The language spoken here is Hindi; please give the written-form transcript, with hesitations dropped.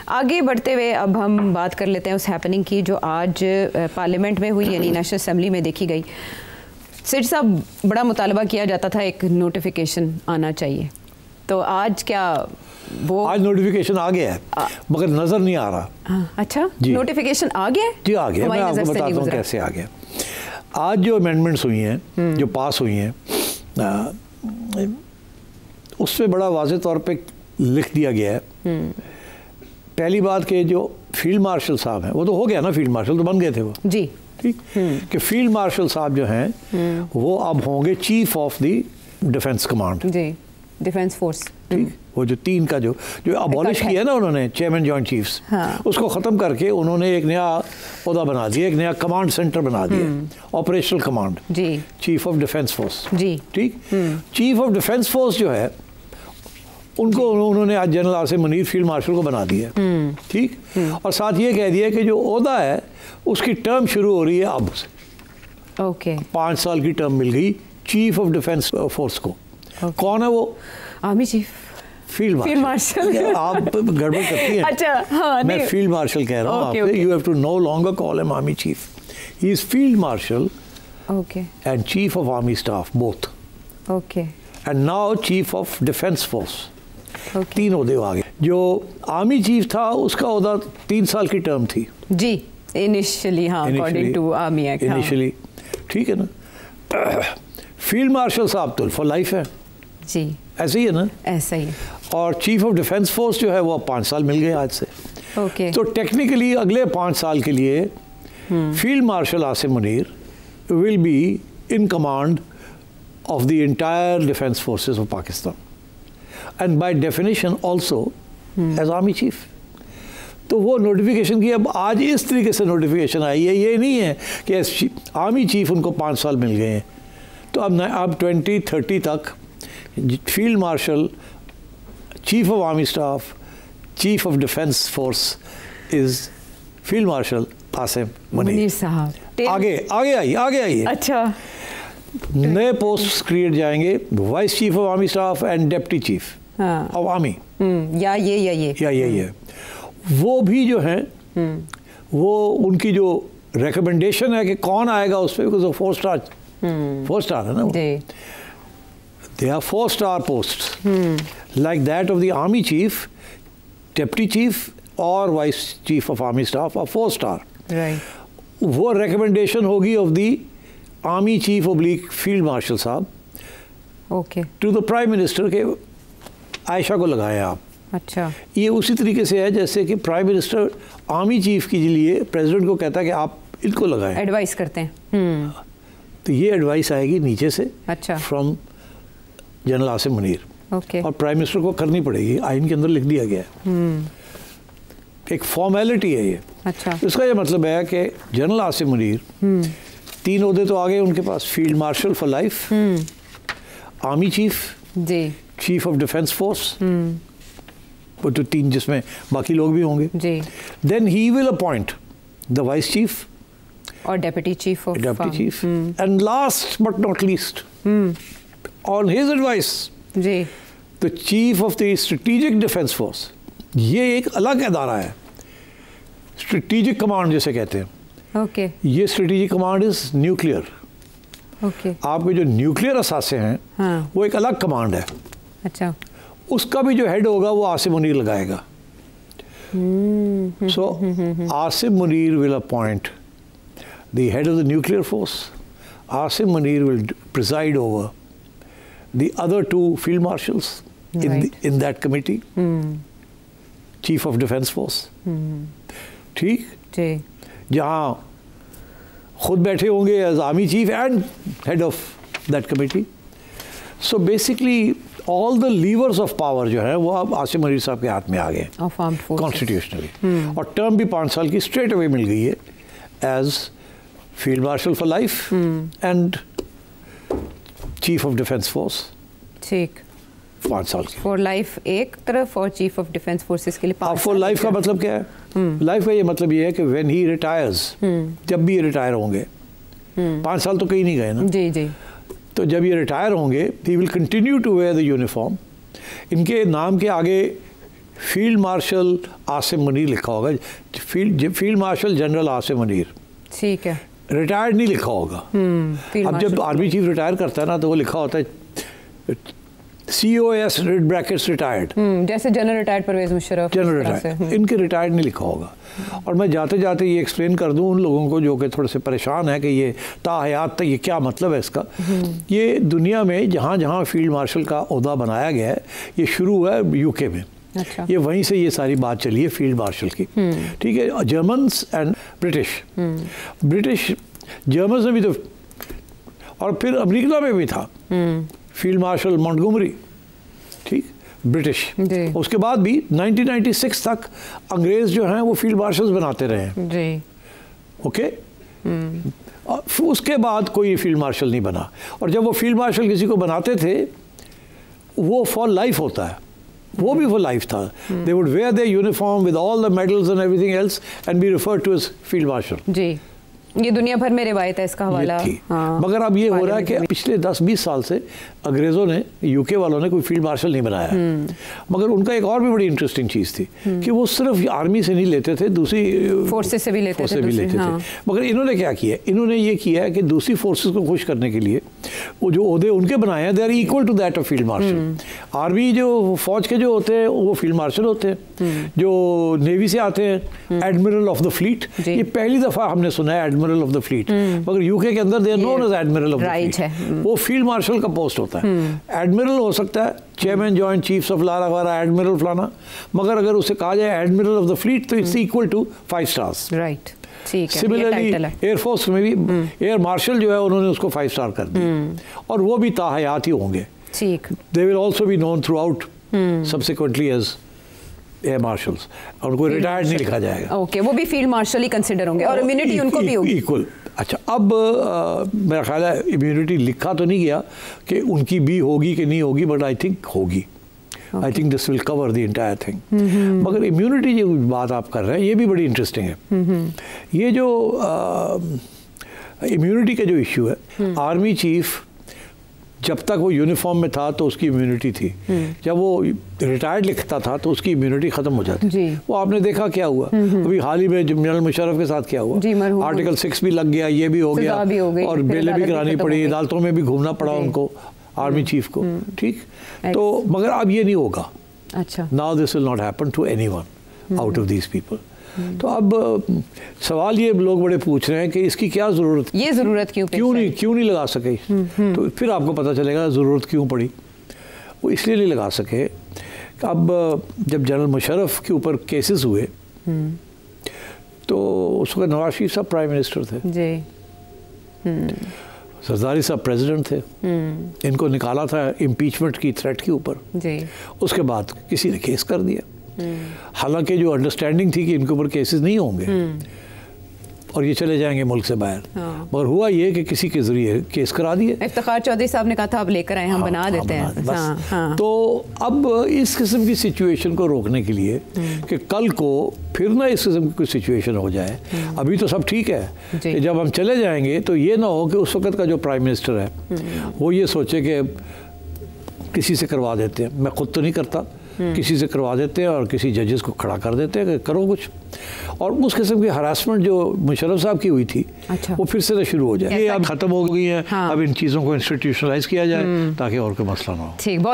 आगे बढ़ते हुए अब हम बात कर लेते हैं उस हैपनिंग की जो आज पार्लियामेंट में हुई, यानी नेशनल असेंबली में देखी गई। सेठ साहब, बड़ा मुतालबा किया जाता था एक नोटिफिकेशन आना चाहिए, तो आज क्या वो आज नोटिफिकेशन आ गया है मगर नज़र नहीं आ रहा। अच्छा, नोटिफिकेशन आ गया? जी आ गया। मैं आपको बताता हूँ कैसे आ गया। आज जो अमेंडमेंट्स हुई हैं, जो पास हुई हैं, उसमें बड़ा वाज़ेह तौर पे लिख दिया गया है। पहली बात कि जो फील्ड मार्शल साहब हैं, वो तो हो गया ना, फील्ड मार्शल तो बन गए थे वो, जी ठीक, कि फील्ड मार्शल साहब जो हैं वो अब होंगे chief of the defence command, जी, डिफेंस फोर्स। ठीक, वो जो तीन का जो अबॉलिश किया है ना उन्होंने, चेयरमैन जॉइंट चीफ्स, हाँ। उसको ख़त्म करके उन्होंने एक नया ओहदा बना दिया, एक नया कमांड सेंटर बना दिया, ऑपरेशनल कमांड, जी, चीफ ऑफ डिफेंस फोर्स, जी ठीक। चीफ ऑफ डिफेंस फोर्स जो है उनको उन्होंने आज general Asim Munir field marshal को बना दिया, ठीक, और साथ ये कह दिया कि जो ओहदा है उसकी टर्म शुरू हो रही है अब से। ओके, 5 साल की टर्म मिल गई चीफ ऑफ डिफेंस फोर्स को। कौन है वो? Army chief, field marshal. आप गड़बड़ करती हैं। अच्छा, हाँ, मैं फील्ड मार्शल कह रहा हूँ आपसे। You have to no longer call him army chief. He is field marshal and chief of army staff both. Okay, and now chief of defence force. तीन ओहदे आ गए। जो आर्मी चीफ था उसका ओहदा 3 साल की टर्म थी, जी, इनिशियली, हाँ, according to army act, initially, ठीक है ना। फील्ड मार्शल साहब तो फॉर लाइफ है, जी, ऐसे ही है ना, ऐसा ही है। और चीफ ऑफ डिफेंस फोर्स जो है वो 5 साल मिल गए आज से। ओके, तो टेक्निकली अगले 5 साल के लिए field marshal Asim Munir will be in command of the entire defence forces of Pakistan and by definition also as army chief. तो वो नोटिफिकेशन की अब आज इस तरीके से नोटिफिकेशन आई है, ये नहीं है कि आर्मी चीफ उनको 5 साल मिल गए हैं। तो अब 2030 तक field marshal, chief of army staff, chief of defence force is field marshal Asim Munir साहब। आगे आइए। अच्छा, नए पोस्ट क्रिएट जाएंगे, vice chief of army staff and deputy chief of army, या ये वो भी जो है वो उनकी जो रिकमेंडेशन है कि कौन आएगा उस पर, बिकॉज 4 स्टार है ना, they are 4-star posts, like that of the army chief, deputy chief or vice chief of army staff are 4-star. Right. वो recommendation होगी of the army chief oblique field marshal साहब, okay, to the prime minister के आयशा को लगाएं आप। अच्छा, ये उसी तरीके से है जैसे कि प्राइम मिनिस्टर आर्मी चीफ के लिए प्रेसिडेंट को कहता है कि आप इनको लगाएं, एडवाइस करते हैं। तो ये एडवाइस आएगी नीचे से, अच्छा, फ्रॉम जनरल आसिम मुनीर, और प्राइम मिनिस्टर को करनी पड़ेगी, आइन के अंदर लिख दिया गया है, एक फॉर्मेलिटी है ये। अच्छा, इसका ये मतलब है कि जनरल आसिम मुनीर 3 ओहदे तो आ गए उनके पास, field marshal for life, army chief, जी, चीफ ऑफ डिफेंस फोर्स, वो तो 3 जिसमें बाकी लोग भी होंगे, जी। Then he will appoint the vice chief और deputy chief and last but not least on his advice, जी, the chief of the strategic defense force, ये एक अलग अदारा है, strategic command जिसे कहते हैं। ओके, ये strategic command is nuclear। Okay, आपके जो न्यूक्लियर असासे हैं, हाँ, वो एक अलग कमांड है। अच्छा, उसका भी जो हेड होगा वो आसिम मुनीर लगाएगा। So Asim Munir will appoint the head of the nuclear force. Asim Munir will preside over the other 2 field marshals, right, in that committee, chief of defense force, ठीक, जी, जहाँ खुद बैठे होंगे as army chief and head of that committee. So basically all the levers of power जो है वो अब आसिम मुनीर साहब के हाथ में आ गए कॉन्स्टिट्यूशनली, और टर्म भी 5 साल की स्ट्रेट अवे मिल गई है as field marshal for life and chief of defence force, ठीक, 5 साल की। फॉर लाइफ एक तरफ और चीफ ऑफ डिफेंस फोर्सेस के लिए 5 साल। फॉर लाइफ का मतलब क्या है? लाइफ का ये मतलब ये है कि व्हेन ही रिटायर्स, जब भी ये रिटायर होंगे, 5 साल तो कहीं नहीं गए ना, जी जी, तो जब ये रिटायर होंगे he will continue to wear the uniform. इनके नाम के आगे फील्ड मार्शल आसिम मुनीर लिखा होगा, field marshal general Asim Munir, ठीक है, रिटायर्ड नहीं लिखा होगा। अब जब आर्मी चीफ रिटायर करता है ना तो वो लिखा होता है COS ब्रैकेट्स रिटायर्ड, जैसे general retired Pervez Musharraf, general retired, इनके रिटायर्ड नहीं लिखा होगा। और मैं जाते जाते ये एक्सप्लेन कर दूं उन लोगों को जो कि थोड़े से परेशान है कि ये ताहयात तक ये क्या मतलब है इसका। ये दुनिया में जहाँ जहाँ फील्ड मार्शल का ओहदा बनाया गया है, ये शुरू हुआ है UK में। अच्छा। ये वहीं से ये सारी बात चली है फील्ड मार्शल की, ठीक है। जर्मन्स एंड ब्रिटिश जर्मन्स में भी तो, और फिर अमेरिका में भी था फील्ड मार्शल मॉन्टगोमरी, ठीक, ब्रिटिश। उसके बाद भी 1996 तक अंग्रेज जो हैं वो फील्ड मार्शल्स बनाते रहे हैं जी। ओके, उसके बाद कोई फील्ड मार्शल नहीं बना। और जब वो फील्ड मार्शल किसी को बनाते थे वो फॉर लाइफ होता है, वो भी फॉर लाइफ था। They would wear their uniform with all the medals and everything else and be referred to as field marshal जी। ये दुनिया भर में रिवायत है इसका हवाला। हाँ, मगर अब ये हो रहा है कि पिछले 10-20 साल से अंग्रेज़ों ने, UK वालों ने कोई फील्ड मार्शल नहीं बनाया। मगर उनका एक और भी बड़ी इंटरेस्टिंग चीज़ थी कि वो सिर्फ आर्मी से नहीं लेते थे, दूसरी फोर्सेस से भी लेते थे। हाँ। मगर इन्होंने क्या किया, इन्होंने ये किया है कि दूसरी फोर्सेस को खुश करने के लिए वो जो ओहदे उनके बनाए हैं, they are equal to that of field marshal. Army जो फौज के जो होते हैं वो फील्ड मार्शल होते हैं, जो नेवी से आते हैं एडमिरल ऑफ द फ्लीट। ये पहली दफ़ा हमने सुना है एडमिरल ऑफ द फ्लीट, मगर UK के अंदर they are known as admiral of the fleet. वो फील्ड मार्शल का पोस्ट होता है। एडमिरल हो सकता है, चेयरमैन जॉइंट चीफ्स ऑफ लारा वारा, एडमिरल फलाना, मगर अगर उसे कहा जाए एडमिरल ऑफ द फ्लीट तो it's equal to 5 stars. Right, ठीक है। सिमिलरली एयरफोर्स में भी एयर मार्शल जो है उन्होंने उसको 5 स्टार कर दिया, और वो भी ताहयात ही होंगे। ठीक, they will also be known throughout subsequently as air marshals, और उनको रिटायर्ड नहीं लिखा जाएगा। ओके, वो भी फील्ड मार्शल ही कंसिडर होंगे और इम्यूनिटी उनको भी होगी इक्वल। अच्छा, अब मेरा ख्याल है इम्यूनिटी लिखा तो नहीं गया कि उनकी भी होगी कि नहीं होगी, बट आई थिंक होगी। I think this will cover the entire thing. मगर इम्यूनिटी जो बात आप कर रहे हैं ये भी बड़ी इंटरेस्टिंग है। ये जो इम्यूनिटी का जो इश्यू है, आर्मी चीफ जब तक वो यूनिफॉर्म में था तो उसकी इम्यूनिटी थी, जब वो रिटायर्ड लिखता था तो उसकी इम्यूनिटी खत्म हो जाती थी। वो आपने देखा क्या हुआ अभी हाल ही में जनरल मुशर्रफ के साथ क्या हुआ, आर्टिकल 6 भी लग गया, ये भी हो गया, और बेलें भी करानी पड़ी, अदालतों में भी घूमना पड़ा उनको, आर्मी चीफ को। ठीक, तो मगर अब ये नहीं होगा। अच्छा, now this will not happen to anyone out of these people. तो अब सवाल ये लोग बड़े पूछ रहे हैं कि इसकी क्या ज़रूरत, ये ज़रूरत क्यों नहीं लगा सके। तो फिर आपको पता चलेगा ज़रूरत क्यों पड़ी। वो इसलिए नहीं लगा सके, अब जब जनरल मुशर्रफ के ऊपर केसेस हुए तो उस वक्त नवाज शरीफ साहब प्राइम मिनिस्टर थे जी, सरदारी साहब प्रेसिडेंट थे। इनको निकाला था इम्पीचमेंट की थ्रेट के ऊपर जी। उसके बाद किसी ने केस कर दिया, हालांकि जो अंडरस्टैंडिंग थी कि इनके ऊपर केसेस नहीं होंगे और ये चले जाएंगे मुल्क से बाहर। मगर हुआ ये कि किसी के जरिए केस करा दिए। इफ्तिखार चौधरी साहब ने कहा था आप लेकर आए, हम बना देते हैं। तो अब इस किस्म की सिचुएशन को रोकने के लिए कि कल को फिर ना इस किस्म की कोई सिचुएशन हो जाए, अभी तो सब ठीक है कि जब हम चले जाएंगे तो ये ना हो कि उस वक्त का जो प्राइम मिनिस्टर है वो ये सोचे कि किसी से करवा देते हैं। मैं खुद तो नहीं करता, किसी से करवा देते हैं और किसी जजेस को खड़ा कर देते हैं कि करो कुछ, और उस किस्म की हरासमेंट जो मुशर्रफ साहब की हुई थी वो फिर से शुरू हो जाए। ये अब खत्म हो गई है। अब इन चीज़ों को इंस्टीट्यूशनलाइज किया जाए ताकि और कोई मसला ना हो। ठीक।